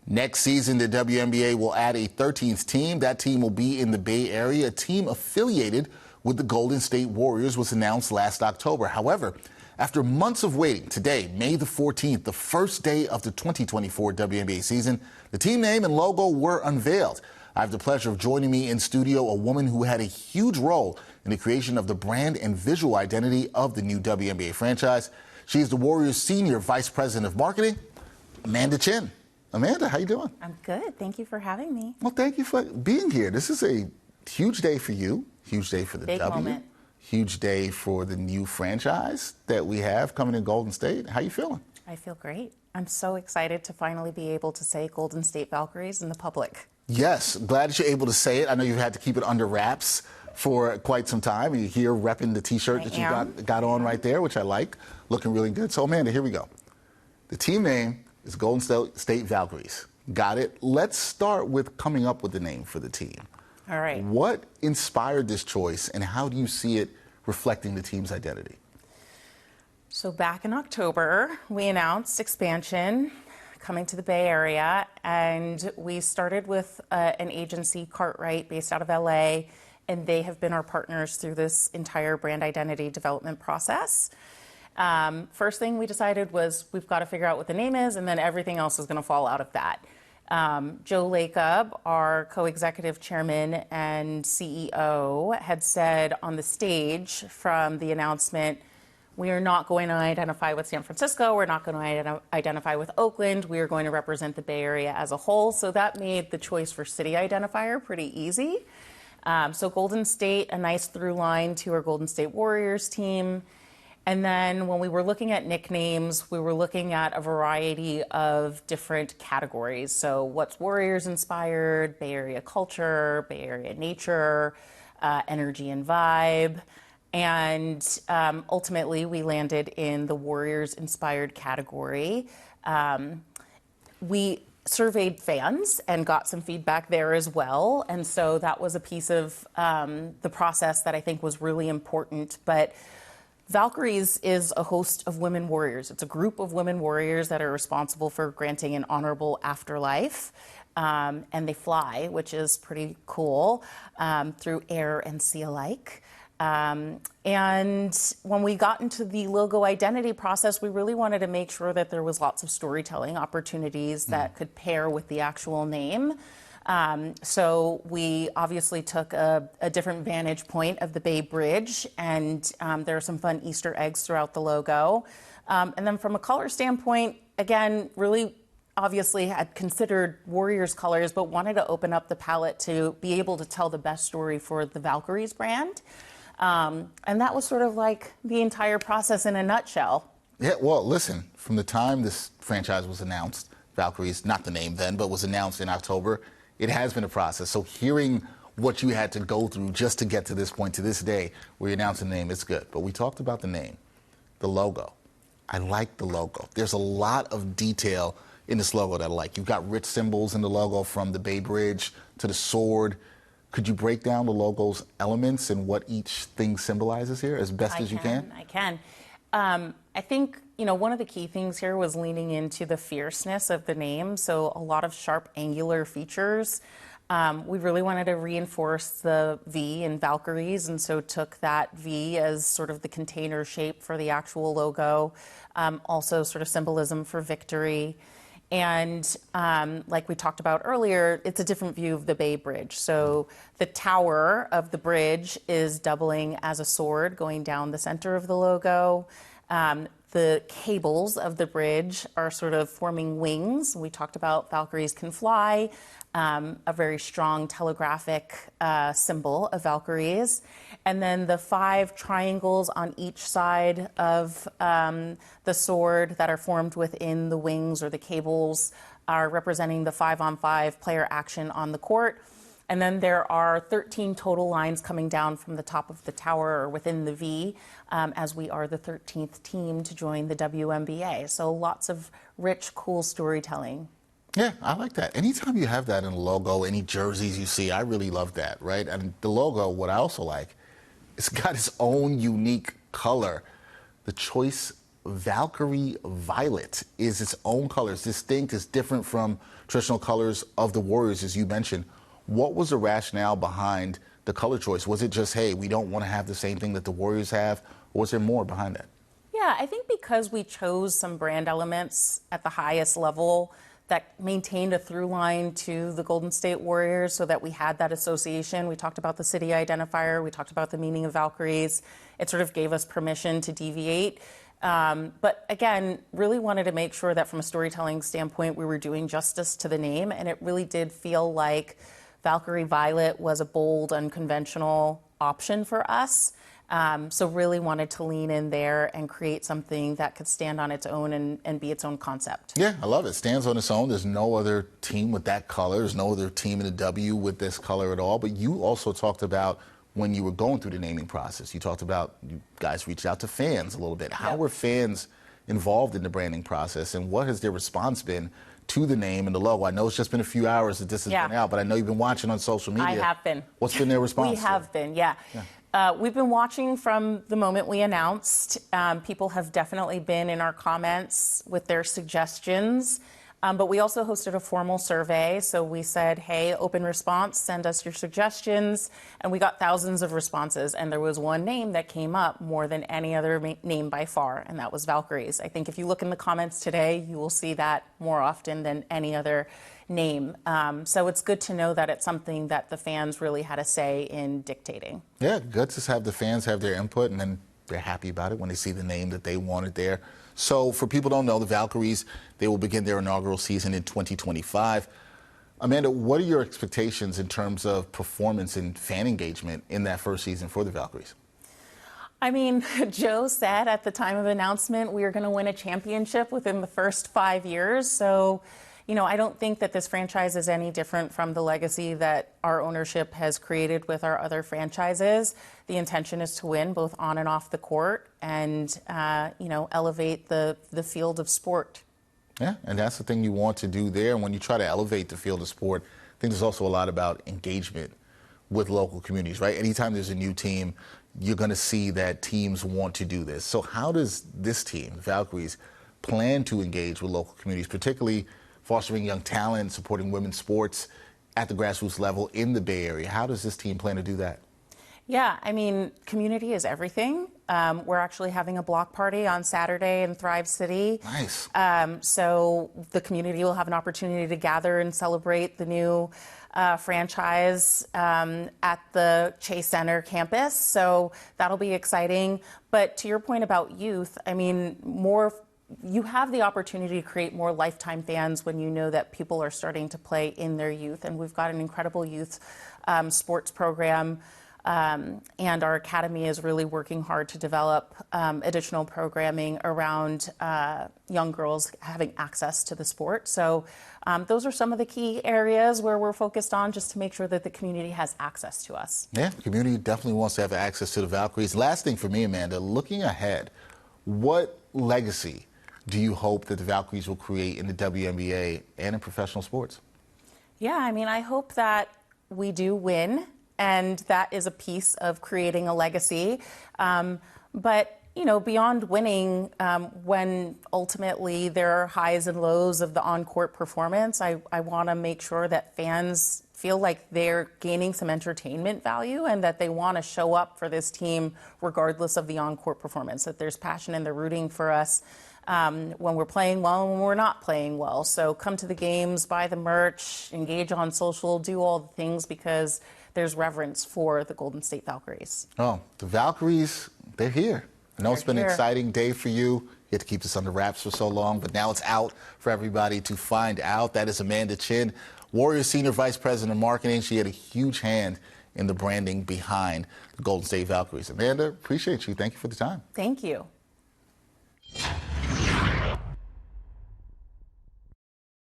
Next season, the WNBA will add a 13th team. That team will be in the Bay Area. A team affiliated with the Golden State Warriors was announced last October. However, after months of waiting, today, May the 14th, the first day of the 2024 WNBA season, the team name and logo were unveiled. I have the pleasure of joining me in studio a woman who had a huge role in the creation of the brand and visual identity of the new WNBA franchise. She is the Warriors' Senior Vice President of Marketing, Amanda Chin. Amanda, how you doing? I'm good. Thank you for having me. Well, thank you for being here. This is a huge day for you, huge day for the Big moment. Huge day for the new franchise that we have coming in Golden State. How you feeling? I feel great. I'm so excited to finally be able to say Golden State Valkyries in the public. Yes, glad that you're able to say it. I know you've had to keep it under wraps for quite some time. You're here repping the T-shirt that you got on right there, which I like. Looking really good. So, Amanda, here we go. The team name is Golden State Valkyries. Got it? Let's start with coming up with the name for the team. All right. What inspired this choice, and how do you see it reflecting the team's identity? So back in October, we announced expansion coming to the Bay Area, and we started with an agency, Cartwright, based out of LA, and they have been our partners through this entire brand identity development process. First thing we decided was we've got to figure out what the name is, and then everything else is going to fall out of that. Joe Lacob, our co-executive chairman and CEO, had said on the stage from the announcement, we are not going to identify with San Francisco, we're not going to identify with Oakland, we are going to represent the Bay Area as a whole. So that made the choice for city identifier pretty easy. So Golden State, a nice through line to our Golden State Warriors team. And then when we were looking at nicknames, we were looking at a variety of different categories. So what's Warriors inspired, Bay Area culture, Bay Area nature, energy and vibe. And ultimately, we landed in the Warriors inspired category. We surveyed fans and got some feedback there as well. And so that was a piece of the process that I think was really important. But Valkyries is a host of women warriors. It's a group of women warriors that are responsible for granting an honorable afterlife. And they fly, which is pretty cool, through air and sea alike. And when we got into the logo identity process, we really wanted to make sure that there was lots of storytelling opportunities that could pair with the actual name. So we obviously took a different vantage point of the Bay Bridge, and there are some fun Easter eggs throughout the logo. And then from a color standpoint, again, really obviously had considered Warriors colors, but wanted to open up the palette to be able to tell the best story for the Valkyries brand. And that was sort of like the entire process in a nutshell. Yeah, well, listen, from the time this franchise was announced, Valkyries, not the name then, but was announced in October, it has been a process. So hearing what you had to go through just to get to this point, to this day, where you announced the name, it's good. But we talked about the name, the logo. I like the logo. There's a lot of detail in this logo that I like. You've got rich symbols in the logo, from the Bay Bridge to the sword. Could you break down the logo's elements and what each thing symbolizes here as best as you can? I can. I think, one of the key things here was leaning into the fierceness of the name. So a lot of sharp angular features. We really wanted to reinforce the V in Valkyries, and so took that V as sort of the container shape for the actual logo. Also sort of symbolism for victory. And like we talked about earlier, it's a different view of the Bay Bridge. So the tower of the bridge is doubling as a sword going down the center of the logo. The cables of the bridge are sort of forming wings. We talked about Valkyries can fly, a very strong telegraphic symbol of Valkyries. And then the 5 triangles on each side of the sword that are formed within the wings or the cables are representing the 5-on-5 player action on the court. And then there are 13 total lines coming down from the top of the tower or within the V, as we are the 13th team to join the WNBA. So lots of rich, cool storytelling. Yeah, I like that. Anytime you have that in a logo, any jerseys you see, I really love that, right? And the logo, what I also like, it's got its own unique color. The choice Valkyrie Violet is its own color. It's distinct. It's different from traditional colors of the Warriors, as you mentioned. What was the rationale behind the color choice? Was it just, hey, we don't want to have the same thing that the Warriors have, or was there more behind that? Yeah, I think because we chose some brand elements at the highest level that maintained a through line to the Golden State Warriors so that we had that association. We talked about the city identifier. We talked about the meaning of Valkyries. It sort of gave us permission to deviate. But again, really wanted to make sure that from a storytelling standpoint, we were doing justice to the name. And it really did feel like Valkyrie Violet was a bold, unconventional option for us. So really wanted to lean in there and create something that could stand on its own and be its own concept. Yeah, I love it. It stands on its own. There's no other team with that color. There's no other team in the W with this color at all. But you also talked about when you were going through the naming process, you talked about you guys reached out to fans a little bit. How were fans involved in the branding process, and what has their response been to the name and the logo? I know it's just been a few hours that this has been out, but I know you've been watching on social media. I have been. What's been their response? We have been, yeah. We've been watching from the moment we announced. People have definitely been in our comments with their suggestions. But we also hosted a formal survey. So we said, hey, open response, send us your suggestions. And we got thousands of responses. And there was one name that came up more than any other name by far, and that was Valkyries. I think if you look in the comments today, you will see that more often than any other name. So it's good to know that it's something that the fans really had a say in dictating. Yeah, good to have the fans have their input, and then they're happy about it when they see the name that they wanted there. So for people who don't know, the Valkyries, they will begin their inaugural season in 2025. Amanda, what are your expectations in terms of performance and fan engagement in that first season for the Valkyries? I mean, Joe said at the time of announcement we are going to win a championship within the first 5 years. So, you know, I don't think that this franchise is any different from the legacy that our ownership has created with our other franchises. The intention is to win both on and off the court and, you know, elevate the field of sport. Yeah, and that's the thing you want to do there. And when you try to elevate the field of sport, I think there's also a lot about engagement with local communities, right? Anytime there's a new team, you're going to see that teams want to do this. So how does this team, the Valkyries, plan to engage with local communities, particularly fostering young talent, supporting women's sports at the grassroots level in the Bay Area? How does this team plan to do that? Yeah, I mean, community is everything. We're actually having a block party on Saturday in Thrive City. Nice. So the community will have an opportunity to gather and celebrate the new franchise at the Chase Center campus. So that'll be exciting. But to your point about youth, I mean, you have the opportunity to create more lifetime fans when you know that people are starting to play in their youth. And we've got an incredible youth sports program. And our academy is really working hard to develop additional programming around young girls having access to the sport. So those are some of the key areas where we're focused on just to make sure that the community has access to us. Yeah, the community definitely wants to have access to the Valkyries. Last thing for me, Amanda, looking ahead, what legacy do you hope that the Valkyries will create in the WNBA and in professional sports? Yeah, I mean, I hope that we do win. And that is a piece of creating a legacy. But, you know, beyond winning, when ultimately there are highs and lows of the on-court performance, I want to make sure that fans feel like they're gaining some entertainment value and that they want to show up for this team regardless of the on-court performance, that there's passion and they're rooting for us when we're playing well and when we're not playing well. So come to the games, buy the merch, engage on social, do all the things because there's reverence for the Golden State Valkyries. Oh, the Valkyries, they're here. I know it's been an exciting day for you. You had to keep this under wraps for so long, but now it's out for everybody to find out. That is Amanda Chin, Warriors Senior Vice President of Marketing. She had a huge hand in the branding behind the Golden State Valkyries. Amanda, appreciate you. Thank you for the time. Thank you.